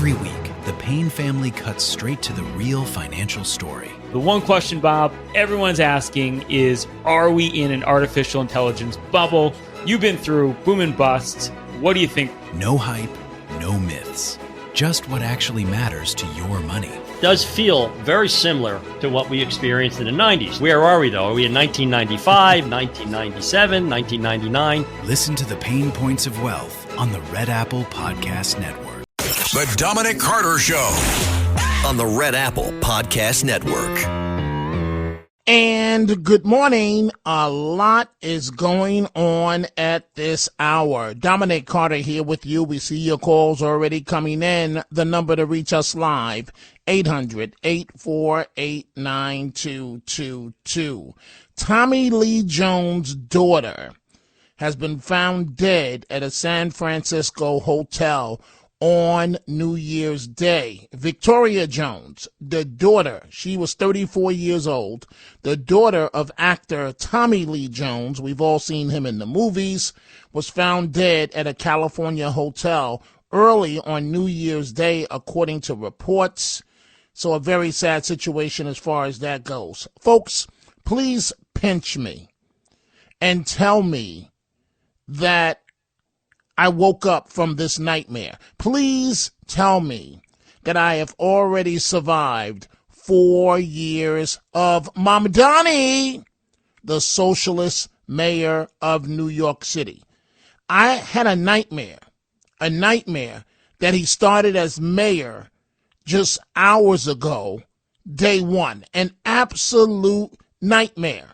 Every week, the Payne family cuts straight to the real financial story. The one question, Bob, everyone's asking is, are we in an artificial intelligence bubble? You've been through boom and bust. What do you think? No hype, no myths. Just what actually matters to your money. Does feel very similar to what we experienced in the 90s. Where are we, though? Are we in 1995, 1997, 1999? Listen to the Pain Points of Wealth on the Red Apple Podcast Network. The Dominic Carter Show on the Red Apple Podcast Network. And good morning. A lot is going on at this hour. Dominic Carter here with you. We see your calls already coming in. The number to reach us live, 800-848-9222. Tommy Lee Jones' daughter has been found dead at a San Francisco hotel on New Year's Day. Victoria Jones, the daughter, she was 34 years old, the daughter of actor Tommy Lee Jones, we've all seen him in the movies, was found dead at a California hotel early on New Year's Day, according to reports. So a very sad situation as far as that goes. Folks, please pinch me and tell me that I woke up from this nightmare. Please tell me that I have already survived 4 years of Mamdani, the Socialist mayor of New York City. I had a nightmare that he started as mayor just hours ago, day one. An absolute nightmare.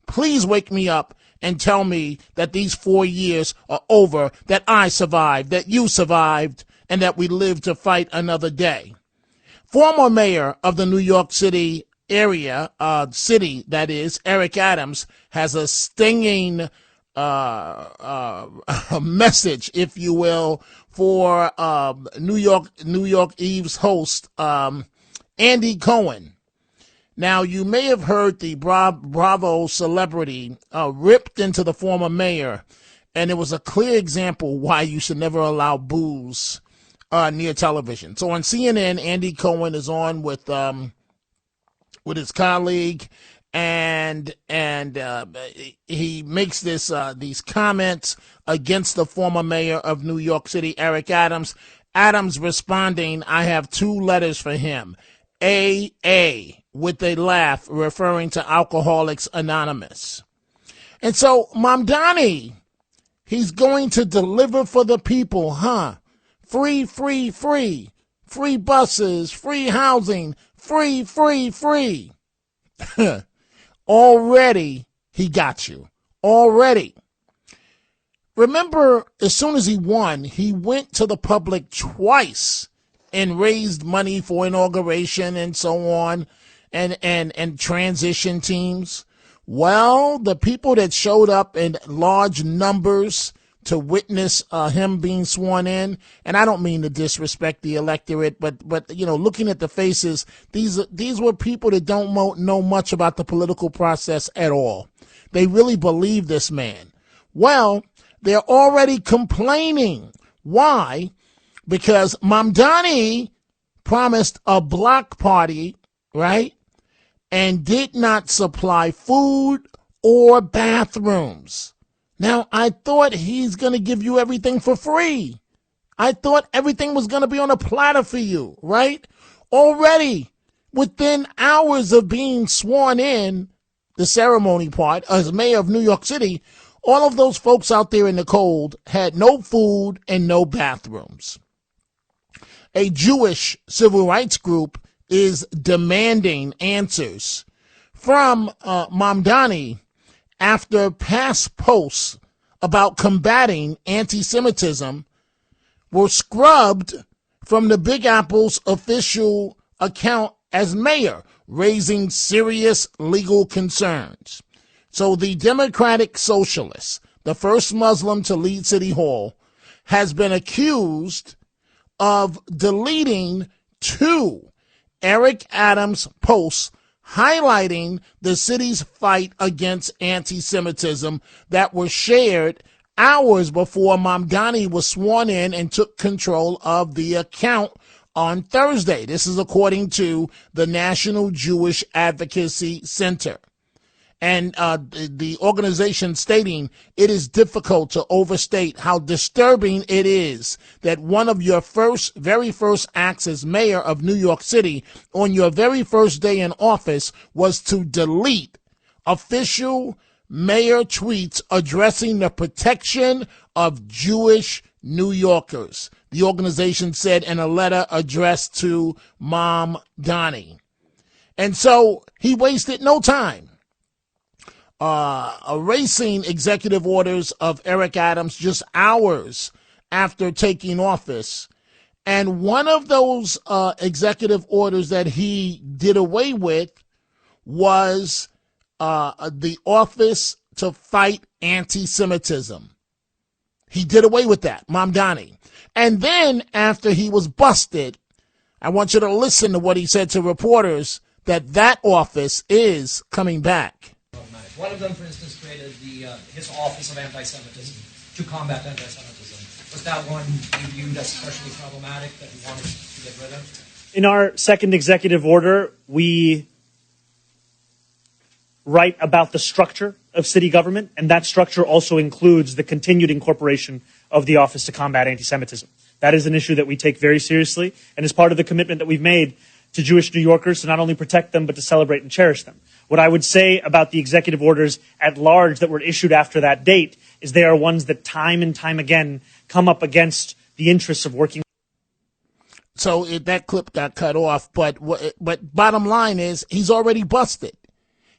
Please wake me up and tell me that these 4 years are over, that I survived, that you survived, and that we live to fight another day. Former mayor of the New York City area, that is, Eric Adams, has a stinging message, if you will, for New York Eve's host, Andy Cohen. Now, you may have heard the Bravo celebrity ripped into the former mayor, and it was a clear example why you should never allow booze near television. So on CNN, Andy Cohen is on with his colleague, and he makes these comments against the former mayor of New York City, Eric Adams. Adams responding, I have two letters for him, AA, with a laugh, referring to Alcoholics Anonymous. And so Mamdani, he's going to deliver for the people, huh? Free, free, free. Free buses, free housing, free, free, free. Already, he got you. Already. Remember, as soon as he won, he went to the public twice and raised money for inauguration and so on. And transition teams. Well, the people that showed up in large numbers to witness him being sworn in, and I don't mean to disrespect the electorate, but you know, looking at the faces, these were people that don't know much about the political process at all. They really believe this man. Well, they're already complaining. Why? Because Mamdani promised a block party, right? And did not supply food or bathrooms. Now, I thought he's going to give you everything for free. I thought everything was going to be on a platter for you, right? Already, within hours of being sworn in, the ceremony part, as mayor of New York City, all of those folks out there in the cold had no food and no bathrooms. A Jewish civil rights group is demanding answers from Mamdani after past posts about combating anti-Semitism were scrubbed from the Big Apple's official account as mayor, raising serious legal concerns. So the Democratic Socialist, the first Muslim to lead City Hall, has been accused of deleting two Eric Adams posts highlighting the city's fight against anti-Semitism that were shared hours before Mamdani was sworn in and took control of the account on Thursday. This is according to the National Jewish Advocacy Center. And the organization stating it is difficult to overstate how disturbing it is that one of your very first acts as mayor of New York City on your very first day in office was to delete official mayor tweets addressing the protection of Jewish New Yorkers, the organization said in a letter addressed to Mamdani. And so he wasted no time erasing executive orders of Eric Adams just hours after taking office. And one of those executive orders that he did away with was the Office to Fight Anti-Semitism. He did away with that, Mamdani. And then after he was busted, I want you to listen to what he said to reporters, that office is coming back. One of them, for instance, created his Office of Anti-Semitism to combat anti-Semitism. Was that one you viewed as especially problematic that you wanted to get rid of? In our second executive order, we write about the structure of city government, and that structure also includes the continued incorporation of the Office to Combat Anti-Semitism. That is an issue that we take very seriously and is part of the commitment that we've made to Jewish New Yorkers to not only protect them, but to celebrate and cherish them. What I would say about the executive orders at large that were issued after that date is they are ones that time and time again come up against the interests of working. So that clip got cut off, but bottom line is he's already busted.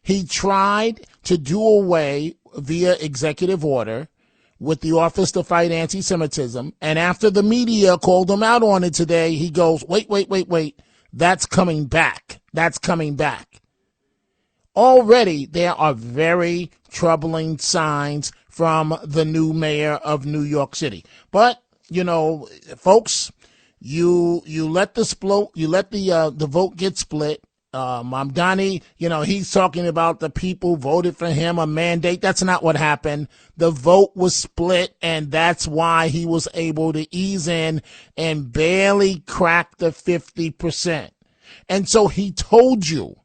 He tried to do away via executive order with the Office to Fight Anti-Semitism, and after the media called him out on it today, he goes, wait, that's coming back. That's coming back. Already, there are very troubling signs from the new mayor of New York City. But, you know, folks, you let the vote get split. Mamdani, you know, he's talking about the people voted for him, a mandate. That's not what happened. The vote was split, and that's why he was able to ease in and barely crack the 50%. And so he told you.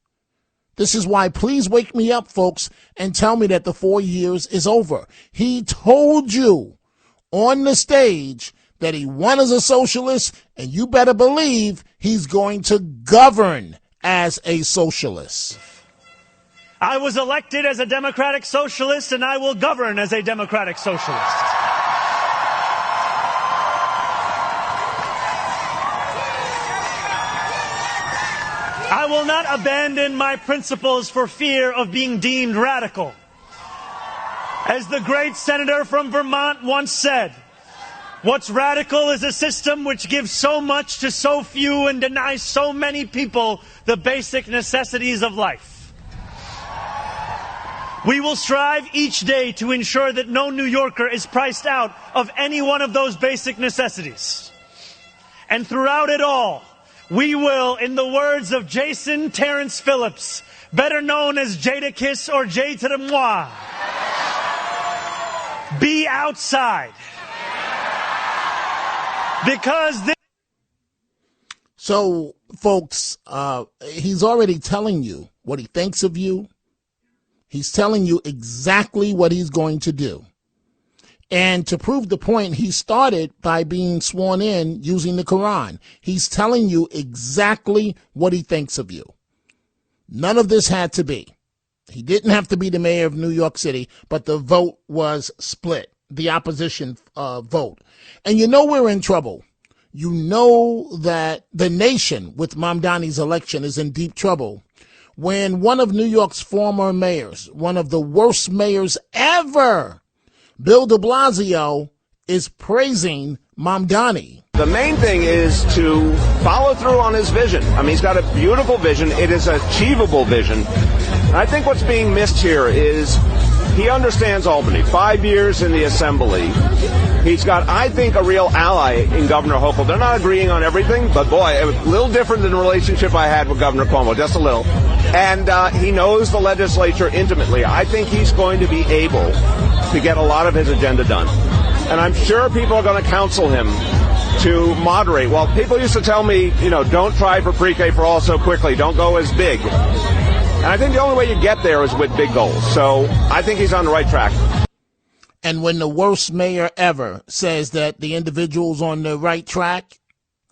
This is why, please wake me up, folks, and tell me that the 4 years is over. He told you on the stage that he won as a socialist, and you better believe he's going to govern as a socialist. I was elected as a democratic socialist, and I will govern as a democratic socialist. I will not abandon my principles for fear of being deemed radical. As the great senator from Vermont once said, what's radical is a system which gives so much to so few and denies so many people the basic necessities of life. We will strive each day to ensure that no New Yorker is priced out of any one of those basic necessities. And throughout it all, we will, in the words of Jason Terrence Phillips, better known as Jadakiss or J to the moi, be outside. Because this. So, folks, he's already telling you what he thinks of you. He's telling you exactly what he's going to do. And to prove the point, he started by being sworn in using the Quran. He's telling you exactly what he thinks of you. None of this had to be. He didn't have to be the mayor of New York City, but the vote was split, the opposition vote. And you know we're in trouble. You know that the nation, with Mamdani's election, is in deep trouble when one of New York's former mayors, one of the worst mayors ever, Bill de Blasio, is praising Mamdani. The main thing is to follow through on his vision. I mean, he's got a beautiful vision. It is an achievable vision. And I think what's being missed here is he understands Albany. 5 years in the assembly. He's got, I think, a real ally in Governor Hochul. They're not agreeing on everything, but boy, a little different than the relationship I had with Governor Cuomo, just a little. And he knows the legislature intimately. I think he's going to be able to get a lot of his agenda done. And I'm sure people are going to counsel him to moderate. Well, people used to tell me, don't try for pre-K for all so quickly. Don't go as big. And I think the only way you get there is with big goals. So I think he's on the right track. And when the worst mayor ever says that the individual's on the right track,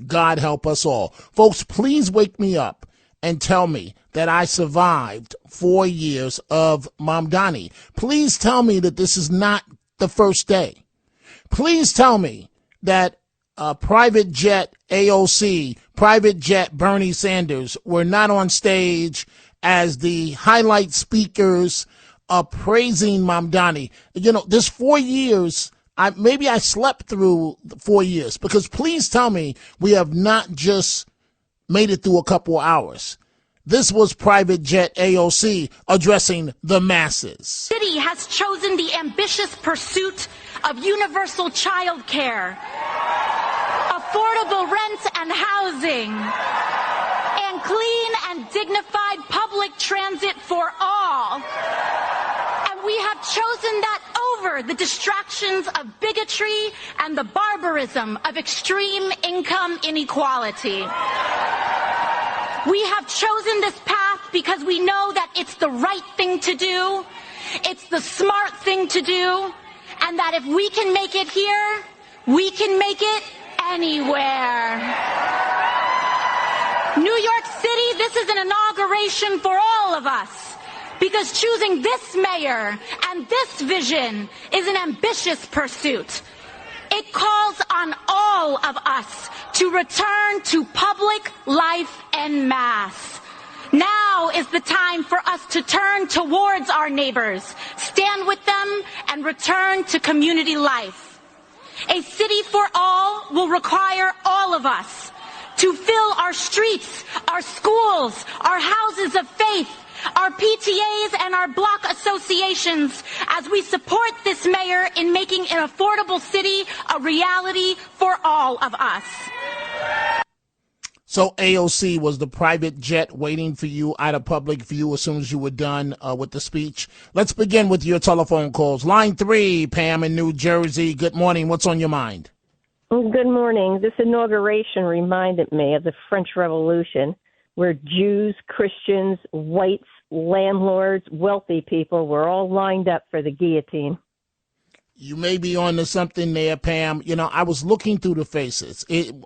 God help us all. Folks, please wake me up and tell me that I survived 4 years of Mamdani. Please tell me that this is not the first day. Please tell me that private jet AOC, private jet Bernie Sanders were not on stage as the highlight speakers praising Mamdani. This 4 years, maybe I slept through 4 years, because please tell me we have not just made it through a couple hours. This was private jet AOC addressing the masses. City has chosen the ambitious pursuit of universal child care, affordable rent and housing, and clean and dignified public transit for all. And we have chosen that over the distractions of bigotry and the barbarism of extreme income inequality. We have chosen this path because we know that it's the right thing to do, it's the smart thing to do, and that if we can make it here, we can make it anywhere. New York City, this is an inauguration for all of us, because choosing this mayor and this vision is an ambitious pursuit. It calls on all of us to return to public life en masse. Now is the time for us to turn towards our neighbors, stand with them, and return to community life. A city for all will require all of us to fill our streets, our schools, our houses of faith, our PTAs and our block associations as we support this mayor in making an affordable city a reality for all of us. So AOC was the private jet waiting for you out of public view as soon as you were done with the speech. Let's begin with your telephone calls. Line 3, Pam in New Jersey. Good morning. What's on your mind? Good morning. This inauguration reminded me of the French Revolution, where Jews, Christians, whites, landlords, wealthy people were all lined up for the guillotine. You may be on to something there, Pam. I was looking through the faces.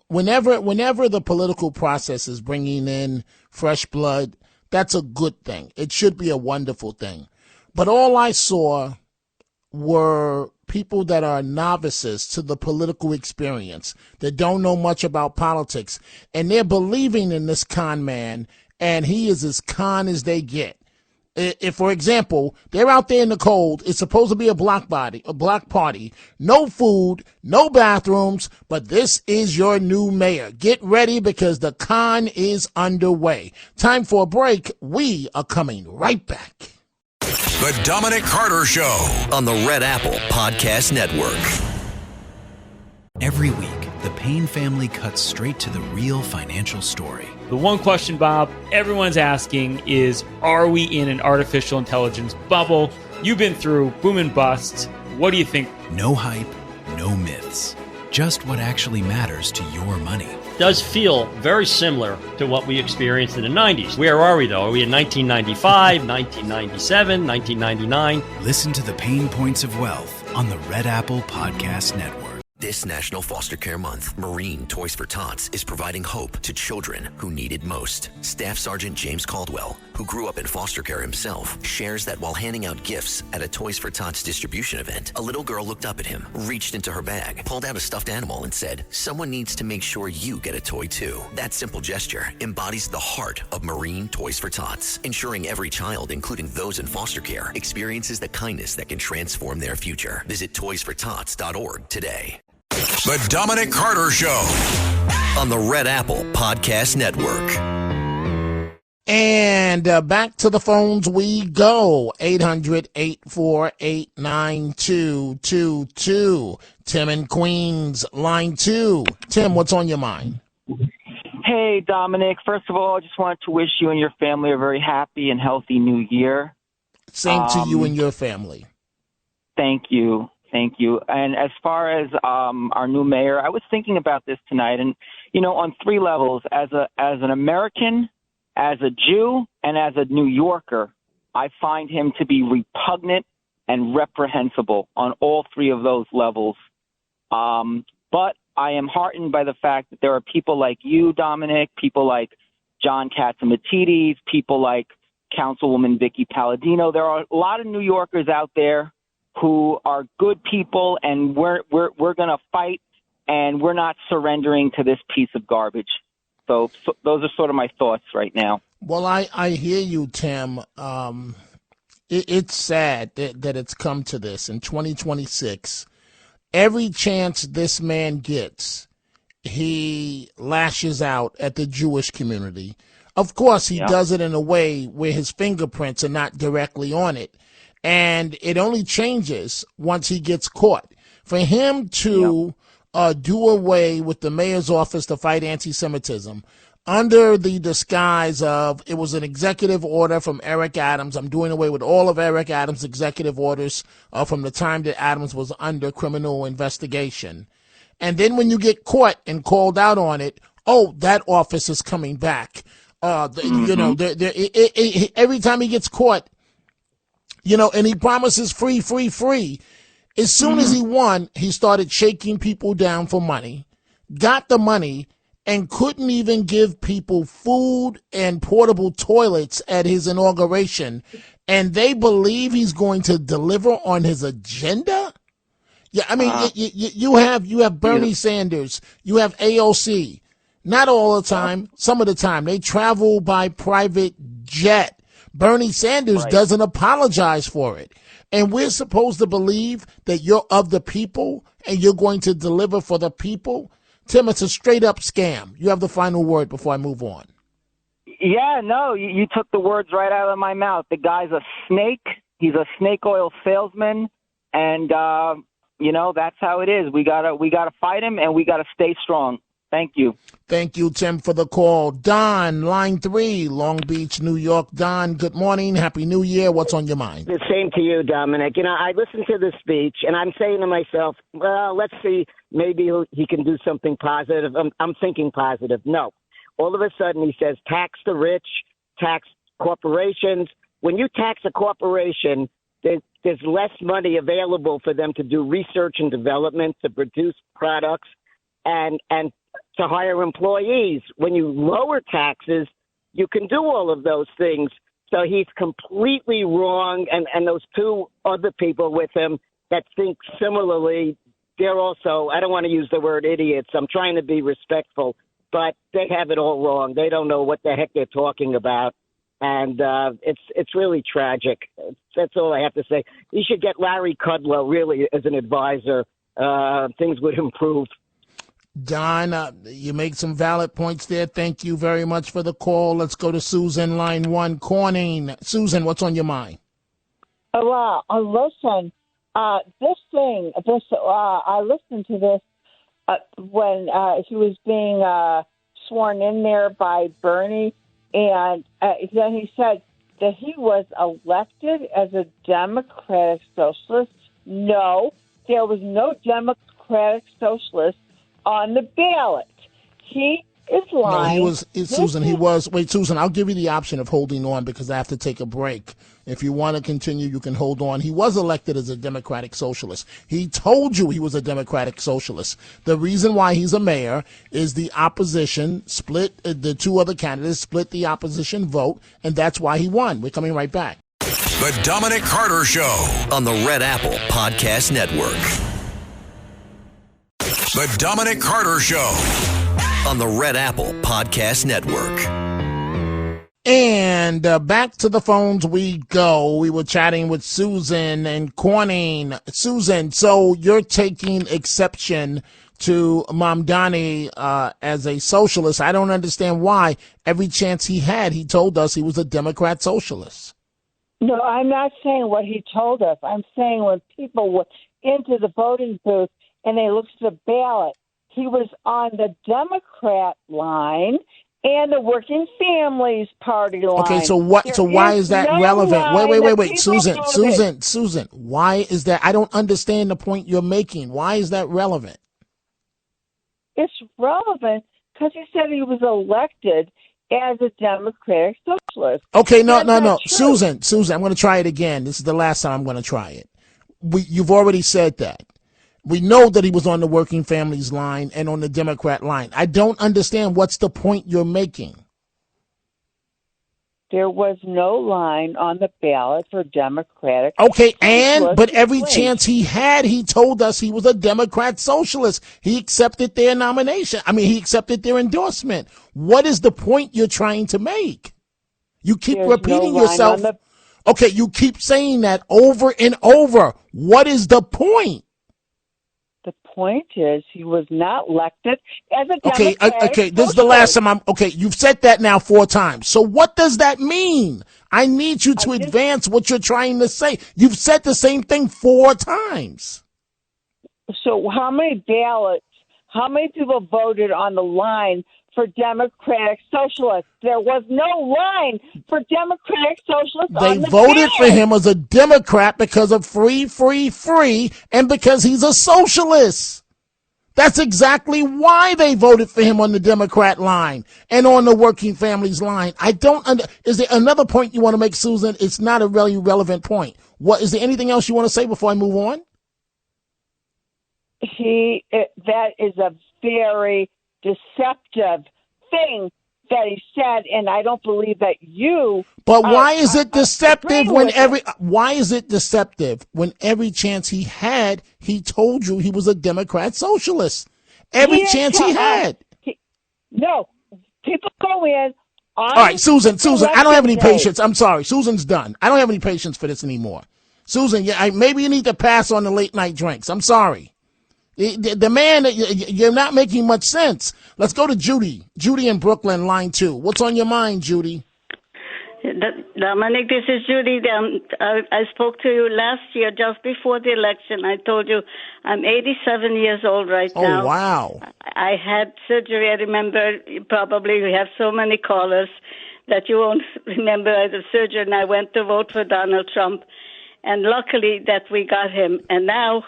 Whenever the political process is bringing in fresh blood, that's a good thing. It should be a wonderful thing. But all I saw were people that are novices to the political experience, that don't know much about politics, and they're believing in this con man, and he is as con as they get. If, for example, they're out there in the cold, it's supposed to be a block party, no food, no bathrooms, but this is your new mayor. Get ready because the con is underway. Time for a break. We are coming right back. The Dominic Carter Show on the Red Apple Podcast Network. Every week, the Payne family cuts straight to the real financial story. The one question, Bob, everyone's asking is, are we in an artificial intelligence bubble? You've been through boom and bust. What do you think? No hype, no myths. Just what actually matters to your money. Does feel very similar to what we experienced in the 90s. Where are we, though? Are we in 1995, 1997, 1999? Listen to the Pain Points of Wealth on the Red Apple Podcast Network. This National Foster Care Month, Marine Toys for Tots is providing hope to children who need it most. Staff Sergeant James Caldwell, who grew up in foster care himself, shares that while handing out gifts at a Toys for Tots distribution event, a little girl looked up at him, reached into her bag, pulled out a stuffed animal and said, "Someone needs to make sure you get a toy too." That simple gesture embodies the heart of Marine Toys for Tots, ensuring every child, including those in foster care, experiences the kindness that can transform their future. Visit toysfortots.org today. The Dominic Carter Show on the Red Apple Podcast Network. And back to the phones we go. 800-848-9222. Tim in Queens, line 2. Tim, what's on your mind? Hey, Dominic. First of all, I just wanted to wish you and your family a very happy and healthy new year. Same to you and your family. Thank you. Thank you. And as far as our new mayor, I was thinking about this tonight, and on three levels: as an American, as a Jew, and as a New Yorker, I find him to be repugnant and reprehensible on all three of those levels. But I am heartened by the fact that there are people like you, Dominic, people like John Catsimatidis, people like Councilwoman Vicky Palladino. There are a lot of New Yorkers out there who are good people, and we're going to fight, and we're not surrendering to this piece of garbage. So those are sort of my thoughts right now. Well, I hear you, Tim. It's sad that it's come to this in 2026. Every chance this man gets, he lashes out at the Jewish community. Of course, he does it in a way where his fingerprints are not directly on it. And it only changes once he gets caught. For him to do away with the mayor's office to fight anti-Semitism under the disguise of it was an executive order from Eric Adams. I'm doing away with all of Eric Adams' executive orders from the time that Adams was under criminal investigation. And then when you get caught and called out on it, that office is coming back. Every time he gets caught, and he promises free. As soon as he won, he started shaking people down for money, got the money, and couldn't even give people food and portable toilets at his inauguration. And they believe he's going to deliver on his agenda? Yeah, I mean, you have Bernie Sanders, you have AOC. Not all the time, some of the time. They travel by private jet. Bernie Sanders doesn't apologize for it. And we're supposed to believe that you're of the people and you're going to deliver for the people. Tim, it's a straight up scam. You have the final word before I move on. Yeah, no, you took the words right out of my mouth. The guy's a snake. He's a snake oil salesman. And, that's how it is. We gotta fight him, and we gotta stay strong. Thank you. Thank you, Tim, for the call. Don, line 3, Long Beach, New York. Don, good morning. Happy New Year. What's on your mind? The same to you, Dominic. I listened to the speech, and I'm saying to myself, well, let's see, maybe he can do something positive. I'm thinking positive. No. All of a sudden, he says tax the rich, tax corporations. When you tax a corporation, there's less money available for them to do research and development, to produce products, and to hire employees. When you lower taxes, you can do all of those things. So he's completely wrong. And those two other people with him that think similarly, they're also, I don't want to use the word idiots. I'm trying to be respectful, but they have it all wrong. They don't know what the heck they're talking about. And it's really tragic. That's all I have to say. You should get Larry Kudlow really as an advisor. Things would improve. Don, you make some valid points there. Thank you very much for the call. Let's go to Susan, line 1, Corning. Susan, what's on your mind? Well, listen, I listened to this when he was being sworn in there by Bernie, and then he said that he was elected as a Democratic Socialist. No, there was no Democratic Socialist on the ballot. He is lying. No, Susan, I'll give you the option of holding on because I have to take a break. If you want to continue, you can hold on. He was elected as a Democratic Socialist. He told you he was a Democratic Socialist. The reason why he's a mayor is the opposition split, the two other candidates split the opposition vote, and that's why he won. We're coming right back. The Dominic Carter Show on the Red Apple Podcast Network. The Dominic Carter Show on the Red Apple Podcast Network. And back to the phones we go. We were chatting with Susan and Corning. Susan, so you're taking exception to Mamdani as a socialist. I don't understand why. Every chance he had, he told us he was a Democrat socialist. No, I'm not saying what he told us. I'm saying when people were into the voting booth and they looked at the ballot, he was on the Democrat line, and the Working Families Party line. Okay, so what? There So why is that no relevant? line Wait, that people voted. Susan. Why is that? I don't understand the point you're making. Why is that relevant? It's relevant because he said he was elected as a Democratic Socialist. Okay, no. True. Susan, I'm going to try it again. This is the last time I'm going to try it. You've already said that. We know that he was on the Working Families line and on the Democrat line. I don't understand what's the point you're making. There was no line on the ballot for Democratic. Okay, but every chance he had, he told us he was a Democrat Socialist. He accepted their nomination. He accepted their endorsement. What is the point you're trying to make? You keep repeating yourself. Okay, you keep saying that over and over. What is the point? The point is he was not elected as a Democratic Okay, this is the last time you've said that now 4 times. So what does that mean? I need you to advance what you're trying to say. You've said the same thing 4 times. So how many people voted on the line for Democratic Socialists? There was no line for Democratic Socialists They on the voted for ballot. him as a Democrat because of free, and because he's a socialist. That's exactly why they voted for him on the Democrat line and on the Working Families line. Is there another point you want to make, Susan? It's not a really relevant point. Is there anything else you want to say before I move on? That is a very deceptive thing that he said, and I don't believe that you. But why is it deceptive why is it deceptive when every chance he had, he told you he was a Democrat Socialist? Every chance he had. No, people go in. All right, Susan, I don't have any patience. I'm sorry. Susan's done. I don't have any patience for this anymore. Susan, maybe you need to pass on the late night drinks. I'm sorry. The man, you're not making much sense. Let's go to Judy. Judy in Brooklyn, line 2. What's on your mind, Judy? Dominic, this is Judy. I spoke to you last year, just before the election. I told you I'm 87 years old right now. Oh, wow. I had surgery. I remember, probably we have so many callers that you won't remember the surgery, and I went to vote for Donald Trump. And luckily that we got him. And now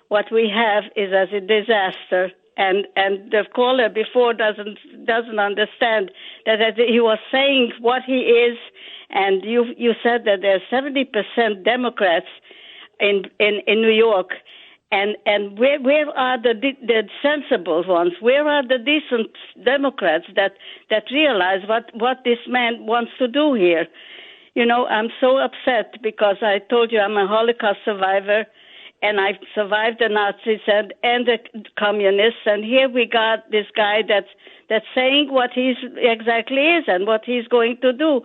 what we have is as a disaster, and the caller before doesn't understand that he was saying what he is, and you said that there are 70% Democrats in New York, and where are the sensible ones? Where are the decent Democrats that realize what this man wants to do here? I'm so upset because I told you I'm a Holocaust survivor. And I survived the Nazis and the communists, and here we got this guy that's saying what he exactly is and what he's going to do,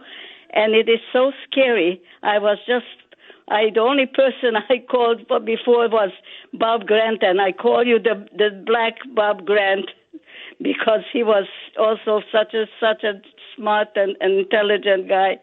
and it is so scary. The only person I called before was Bob Grant, and I call you the Black Bob Grant because he was also such a smart and intelligent guy.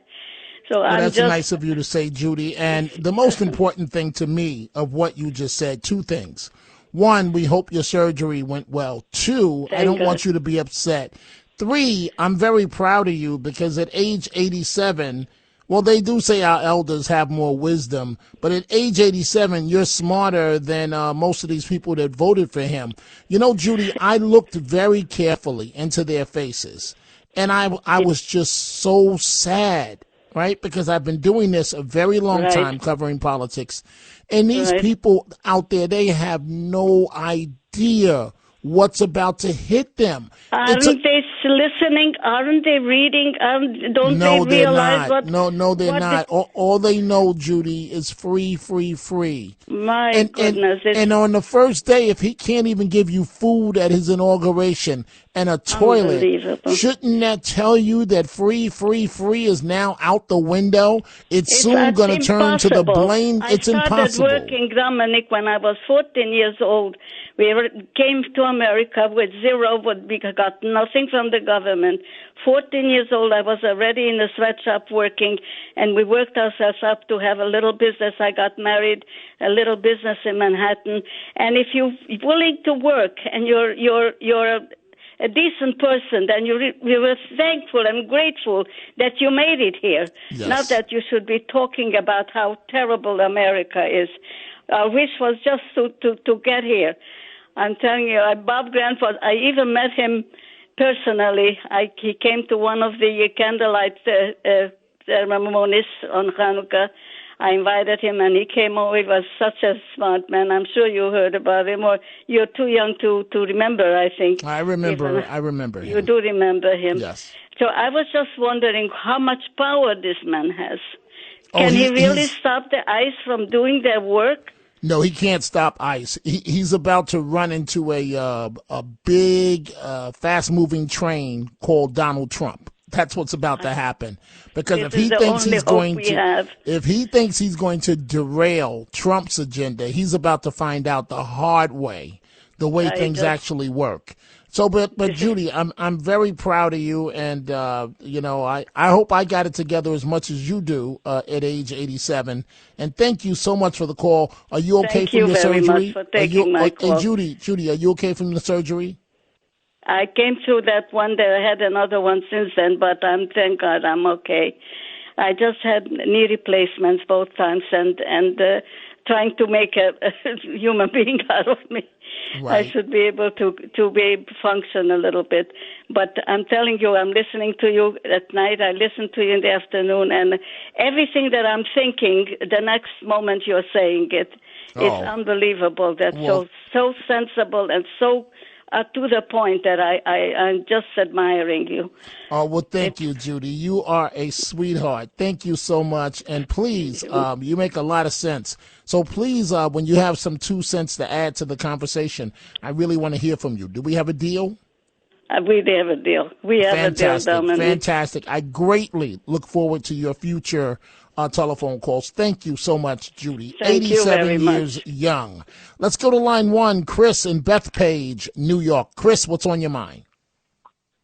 So that's nice of you to say, Judy. And the most important thing to me of what you just said, 2 things. 1, we hope your surgery went well. 2, I don't want you to be upset. 3, I'm very proud of you because at age 87, well, they do say our elders have more wisdom, but at age 87, you're smarter than most of these people that voted for him. Judy, I looked very carefully into their faces, and I was just so sad. Right? Because I've been doing this a very long time, covering politics. And these people out there, they have no idea what's about to hit them. Aren't they listening? Aren't they reading? Don't they realize what? No, they're not. All they know, Judy, is free. My goodness. And on the first day, if he can't even give you food at his inauguration and a toilet, shouldn't that tell you that free is now out the window? It's soon going to turn to the blame. It's impossible. I started working, Dominic, when I was 14 years old. We came to America with zero, we got nothing from the government. 14 years old, I was already in a sweatshop working, and we worked ourselves up to have a little business. I got married, a little business in Manhattan. And if you're willing to work and you're a decent person, then we were thankful and grateful that you made it here. Yes. Not that you should be talking about how terrible America is. Our wish was just to get here. I'm telling you, Bob Grant I even met him personally. He came to one of the candlelight ceremonies on Hanukkah. I invited him, and he came over. He was such a smart man. I'm sure you heard about him, or you're too young to remember, I think. I remember him. You do remember him. Yes. So I was just wondering how much power this man has. Can he really stop the ICE from doing their work? No, he can't stop ICE. He's about to run into a big, fast-moving train called Donald Trump. That's what's about to happen. Because if he thinks he's going to derail Trump's agenda, he's about to find out the hard way, the way things actually work. So, but Judy, I'm very proud of you, and I hope I got it together as much as you do at age 87. And thank you so much for the call. Are you okay from your surgery? Thank you very much for taking my call. Hey, Judy, are you okay from the surgery? I came through that one day. I had another one since then, but thank God I'm okay. I just had knee replacements both times, and trying to make a human being out of me. Right. I should be able to function a little bit. But I'm telling you, I'm listening to you at night. I listen to you in the afternoon, and everything that I'm thinking, the next moment you're saying it, it's unbelievable. That's so sensible and so to the point that I'm just admiring you. Oh, well, thank you, Judy. You are a sweetheart. Thank you so much. And please, you make a lot of sense. So please, when you have some 2 cents to add to the conversation, I really want to hear from you. Do we have a deal? We have a deal. We have a deal, Dominic. Fantastic. I greatly look forward to your future telephone calls. Thank you so much, Judy. Thank 87 years young. Let's go to line 1, Chris in Bethpage, New York. Chris, what's on your mind?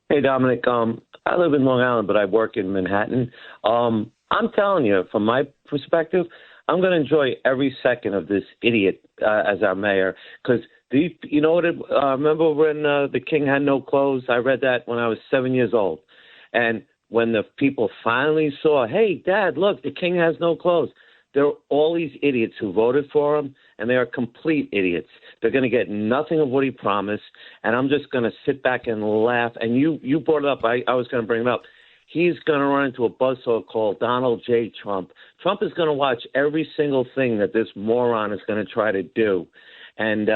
Hey, Dominic. I live in Long Island, but I work in Manhattan. I'm telling you, from my perspective, I'm going to enjoy every second of this idiot as our mayor, because you know what? Remember when the king had no clothes? I read that when I was 7 years old. And when the people finally saw, hey, Dad, look, the king has no clothes, there are all these idiots who voted for him, and they are complete idiots. They're going to get nothing of what he promised, and I'm just going to sit back and laugh. And you brought it up. I was going to bring it up. He's going to run into a buzzsaw called Donald J. Trump. Trump is going to watch every single thing that this moron is going to try to do. And,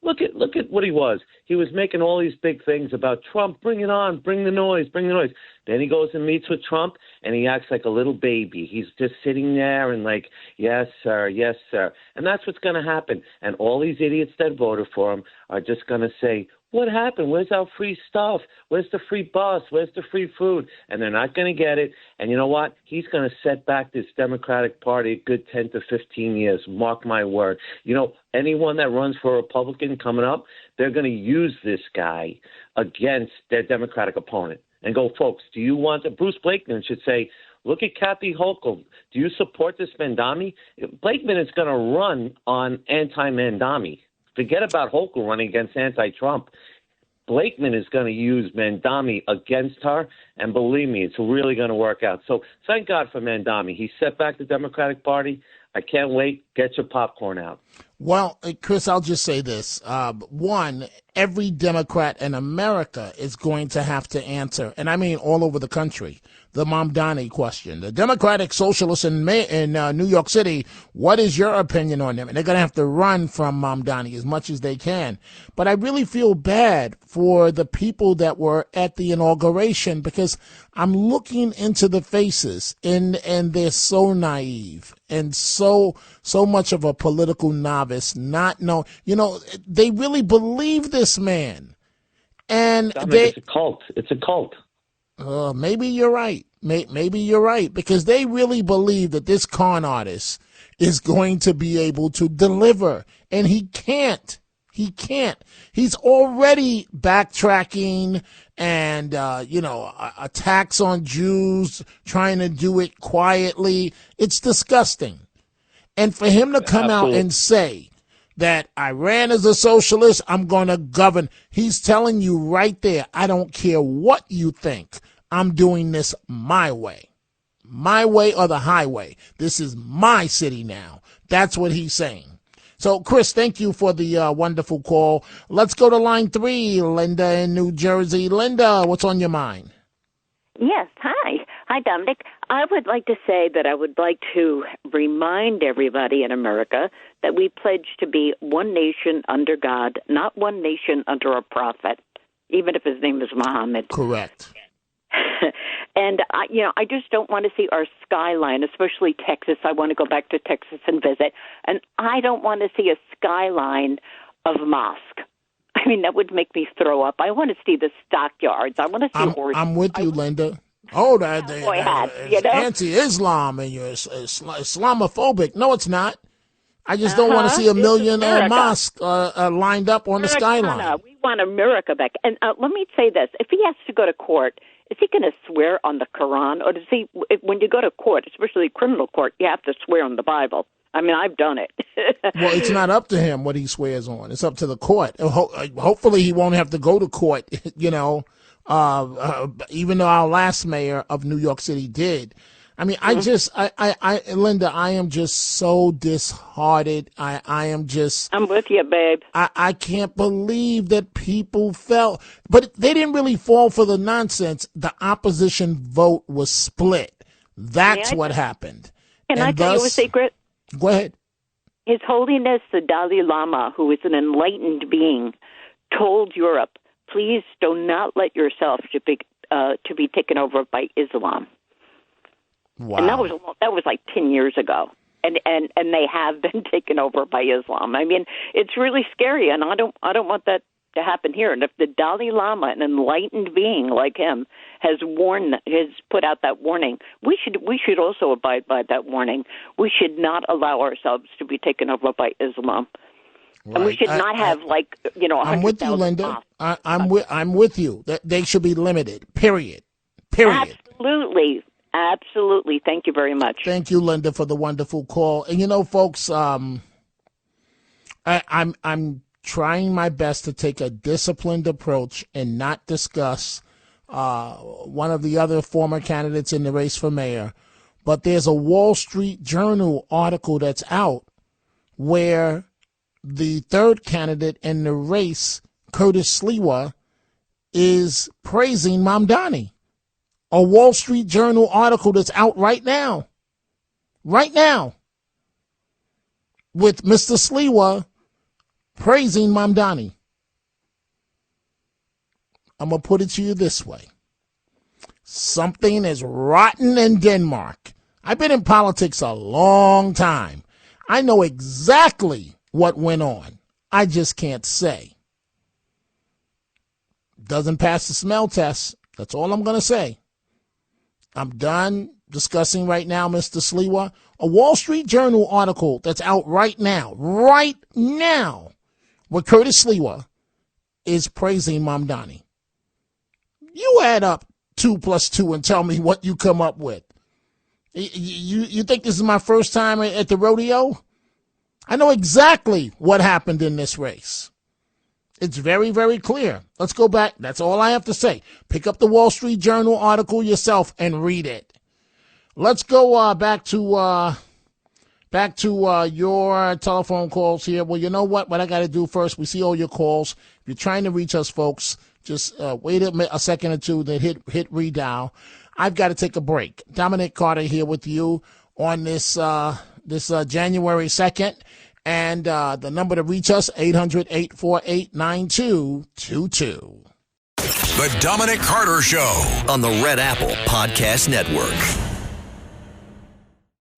look at what he was. He was making all these big things about Trump. Bring it on. Bring the noise. Bring the noise. Then he goes and meets with Trump, and he acts like a little baby. He's just sitting there and like, yes, sir. Yes, sir. And that's what's going to happen. And all these idiots that voted for him are just going to say, what happened? Where's our free stuff? Where's the free bus? Where's the free food? And they're not going to get it. And you know what? He's going to set back this Democratic Party a good 10 to 15 years. Mark my word. Anyone that runs for a Republican coming up, they're going to use this guy against their Democratic opponent and go, folks, do you want – Bruce Blakeman should say, look at Kathy Hochul. Do you support this Mamdani? Blakeman is going to run on anti-Mamdani. Forget about Hochul running against anti-Trump. Blakeman is going to use Mamdani against her, and believe me, it's really going to work out. So thank God for Mamdani. He set back the Democratic Party. I can't wait. Get your popcorn out. Well, Chris, I'll just say this. One, every Democrat in America is going to have to answer, and I mean all over the country, the Mamdani question. The Democratic Socialists in New York City, what is your opinion on them? And they're going to have to run from Mamdani as much as they can. But I really feel bad for the people that were at the inauguration, because I'm looking into the faces, and they're so naive and so much of a political novice, not know. They really believe this man. And it's a cult. It's a cult. Maybe you're right. Maybe you're right, because they really believe that this con artist is going to be able to deliver, and he can't. He can't. He's already backtracking and, attacks on Jews, trying to do it quietly. It's disgusting. And for him to come out and say that I ran as a socialist, I'm going to govern. He's telling you right there, I don't care what you think. I'm doing this my way. My way or the highway. This is my city now. That's what he's saying. So, Chris, thank you for the wonderful call. Let's go to line 3, Linda in New Jersey. Linda, what's on your mind? Yes, hi. Hi, Dominic. I would like to say that I would like to remind everybody in America that we pledge to be one nation under God, not one nation under a prophet, even if his name is Muhammad. Correct. And, I just don't want to see our skyline, especially Texas. I want to go back to Texas and visit. And I don't want to see a skyline of mosque. I mean, that would make me throw up. I want to see the stockyards. I want to see horses. I'm with you, Linda. Oh, that's anti-Islam and you're Islamophobic. No, it's not. I just don't want to see a million mosques lined up on the skyline. We want America back. And let me say this. If he has to go to court, is he going to swear on the Quran? Or does he, when you go to court, especially criminal court, you have to swear on the Bible? I mean, I've done it. Well, it's not up to him what he swears on. It's up to the court. Hopefully he won't have to go to court, even though our last mayor of New York City did. I mean, Linda, I am just so disheartened. I'm with you, babe. I can't believe that people fell, but they didn't really fall for the nonsense. The opposition vote was split. That's what happened. Can I tell you a secret? Go ahead. His Holiness the Dalai Lama, who is an enlightened being, told Europe, please do not let yourself to be taken over by Islam. Wow. And that was like 10 years ago. And they have been taken over by Islam. I mean, it's really scary, and I don't want that to happen here. And if the Dalai Lama, an enlightened being like him, has put out that warning, we should also abide by that warning. We should not allow ourselves to be taken over by Islam. Right. And we should not have I'm with you, Linda. I'm with you. They should be limited. Period. Absolutely. Thank you very much. Thank you, Linda, for the wonderful call. And folks, I'm trying my best to take a disciplined approach and not discuss one of the other former candidates in the race for mayor. But there's a Wall Street Journal article that's out where the third candidate in the race, Curtis Sliwa, is praising Mamdani. A Wall Street Journal article that's out right now, with Mr. Sliwa praising Mamdani. I'm going to put it to you this way. Something is rotten in Denmark. I've been in politics a long time. I know exactly what went on. I just can't say. Doesn't pass the smell test. That's all I'm going to say. I'm done discussing right now, Mr. Sliwa. A Wall Street Journal article that's out right now, where Curtis Sliwa is praising Mamdani. You add up 2 + 2 and tell me what you come up with. You think this is my first time at the rodeo? I know exactly what happened in this race. It's very, very clear. Let's go back. That's all I have to say. Pick up the Wall Street Journal article yourself and read it. Let's go back to your telephone calls here. Well, you know what? What I got to do first, we see all your calls. If you're trying to reach us, folks, just wait a second or two, then hit redial. I've got to take a break. Dominic Carter here with you on this January 2nd. And the number to reach us, 800-848-9222. The Dominic Carter Show on the Red Apple Podcast Network.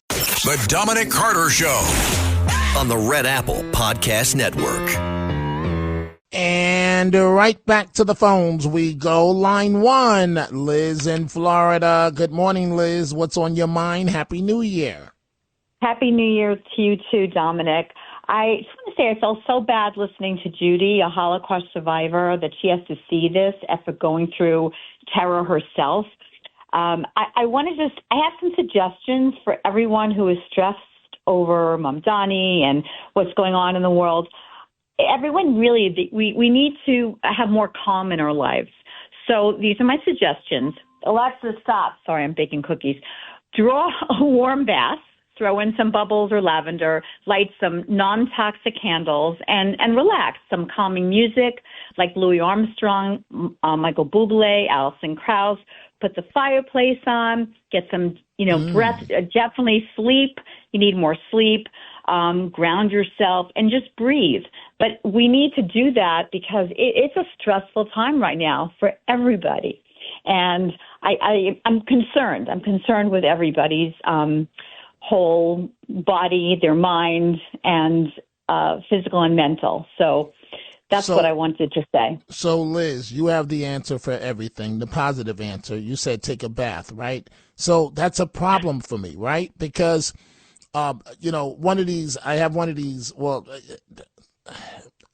The Dominic Carter Show on the Red Apple Podcast Network. And right back to the phones we go. Line 1, Liz in Florida. Good morning, Liz. What's on your mind? Happy New Year. Happy New Year to you too, Dominic. I just want to say I felt so bad listening to Judy, a Holocaust survivor, that she has to see this after going through terror herself. I have some suggestions for everyone who is stressed over Mamdani and what's going on in the world. Everyone really, we need to have more calm in our lives. So these are my suggestions. Alexa, stop. Sorry, I'm baking cookies. Draw a warm bath. Throw in some bubbles or lavender, light some non-toxic candles, and relax. Some calming music like Louis Armstrong, Michael Bublé, Alison Krauss. Put the fireplace on. Get some, breath. Definitely sleep. You need more sleep. Ground yourself and just breathe. But we need to do that because it's a stressful time right now for everybody. And I'm concerned. I'm concerned with everybody's whole body, their mind, and physical and mental. So that's what I wanted to say. So, Liz, you have the answer for everything, the positive answer. You said take a bath, right? So that's a problem for me, right? Because, I have one of these, well,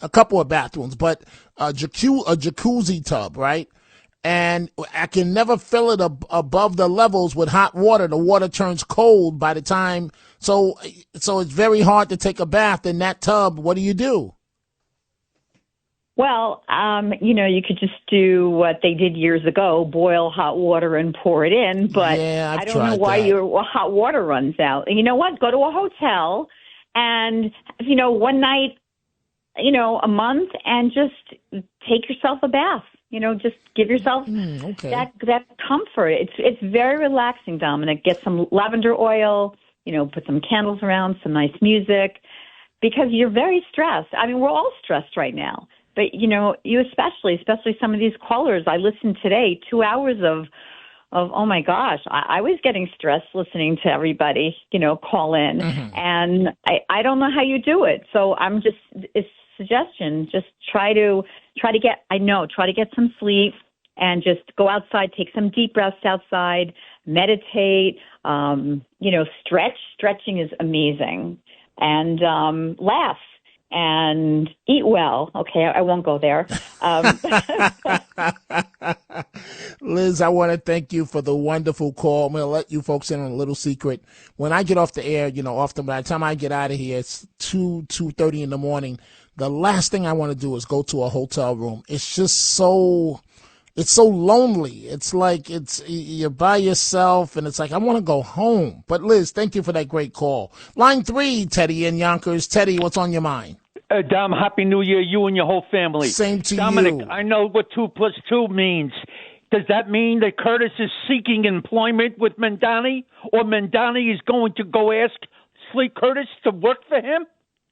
a couple of bathrooms, but a jacuzzi tub, right? And I can never fill it above the levels with hot water. The water turns cold by the time. So it's very hard to take a bath in that tub. What do you do? Well, you could just do what they did years ago, boil hot water and pour it in. But I don't know why your hot water runs out. And you know what? Go to a hotel and, one night, a month and just take yourself a bath. Just give yourself that comfort. It's very relaxing, Dominic. Get some lavender oil, put some candles around, some nice music, because you're very stressed. I mean, we're all stressed right now. But, you especially some of these callers. I listened today, 2 hours of oh, my gosh, I was getting stressed listening to everybody, call in. Mm-hmm. And I don't know how you do it. So I'm just suggestion, just try to get some sleep and just go outside, take some deep breaths outside, meditate, stretching is amazing, and laugh and eat well. Okay, I won't go there. Liz, I want to thank you for the wonderful call. I'm going to let you folks in on a little secret. When I get off the air, often by the time I get out of here, it's 2:30 in the morning. The last thing I want to do is go to a hotel room. It's just it's so lonely. It's like you're by yourself, and it's like, I want to go home. But Liz, thank you for that great call. Line 3, Teddy in Yonkers. Teddy, what's on your mind? Dom, Happy New Year, you and your whole family. Same to Dominic, you. I know what 2 + 2 means. Does that mean that Curtis is seeking employment with Mamdani, or Mamdani is going to go ask Sleep Curtis to work for him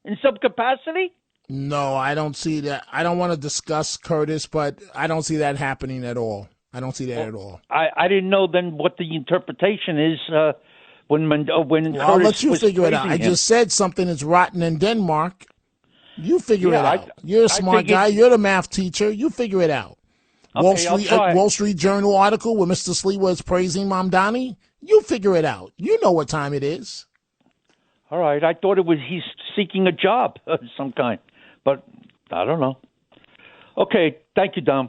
in some capacity? No, I don't see that. I don't want to discuss Curtis, but I don't see that happening at all. I don't see that at all. I didn't know then what the interpretation is when Curtis I'll let you was figure it out. I just said something is rotten in Denmark. You figure it out. You're a smart guy. You're the math teacher. You figure it out. Okay, Wall Street Journal article where Mr. Sleewa is praising Mamdani. You figure it out. You know what time it is. All right. I thought he's seeking a job of some kind. But I don't know. Okay, thank you, Dom.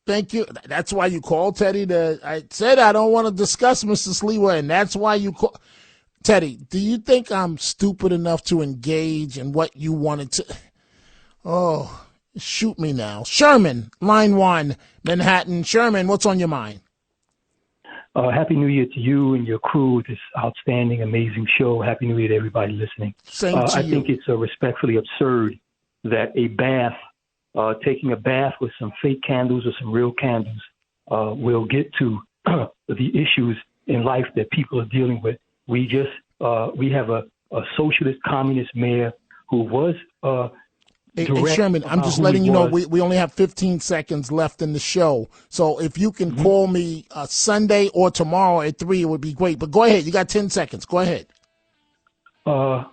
Thank you. That's why you called, Teddy. I said I don't want to discuss Mr. Sleewa, and that's why you call. Teddy, do you think I'm stupid enough to engage in what you wanted to? Oh, shoot me now. Sherman, line 1, Manhattan. Sherman, what's on your mind? Happy New Year to you and your crew, this outstanding, amazing show. Happy New Year to everybody listening. Same to you. I think it's respectfully absurd that a bath, taking a bath with some fake candles or some real candles, will get to the issues in life that people are dealing with. We have a socialist communist mayor who was Hey, Sherman, I'm just letting you know we only have 15 seconds left in the show. So if you can call me Sunday or tomorrow at 3, it would be great. But go ahead. You got 10 seconds. Go ahead.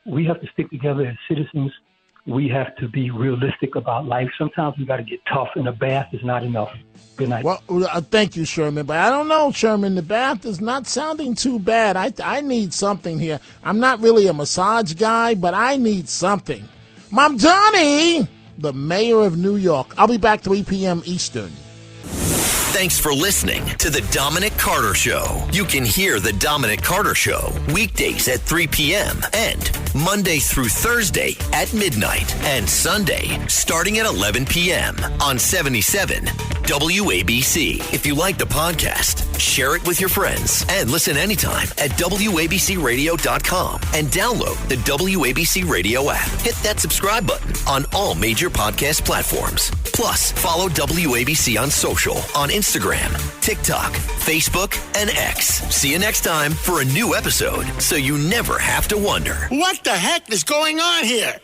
We have to stick together as citizens. We have to be realistic about life. Sometimes we got to get tough, and a bath is not enough. Good night. Well, thank you, Sherman. But I don't know, Sherman. The bath is not sounding too bad. I need something here. I'm not really a massage guy, but I need something. Mamdani, the mayor of New York. I'll be back 3 p.m. Eastern. The Thanks for listening to The Dominic Carter Show. You can hear The Dominic Carter Show weekdays at 3 p.m. and Monday through Thursday at midnight and Sunday starting at 11 p.m. on 77 WABC. If you like the podcast, share it with your friends and listen anytime at WABCRadio.com and download the WABC Radio app. Hit that subscribe button on all major podcast platforms. Plus, follow WABC on social on Instagram, TikTok, Facebook, and X. See you next time for a new episode so you never have to wonder. What the heck is going on here?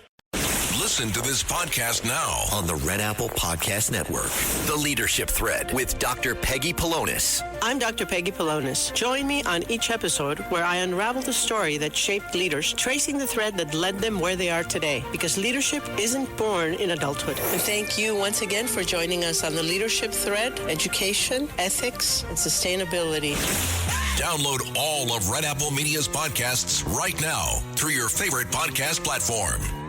Listen to this podcast now on the Red Apple Podcast Network. The Leadership Thread with Dr. Peggy Polonis. I'm Dr. Peggy Polonis. Join me on each episode where I unravel the story that shaped leaders, tracing the thread that led them where they are today. Because leadership isn't born in adulthood. And thank you once again for joining us on the Leadership Thread, education, ethics, and sustainability. Download all of Red Apple Media's podcasts right now through your favorite podcast platform.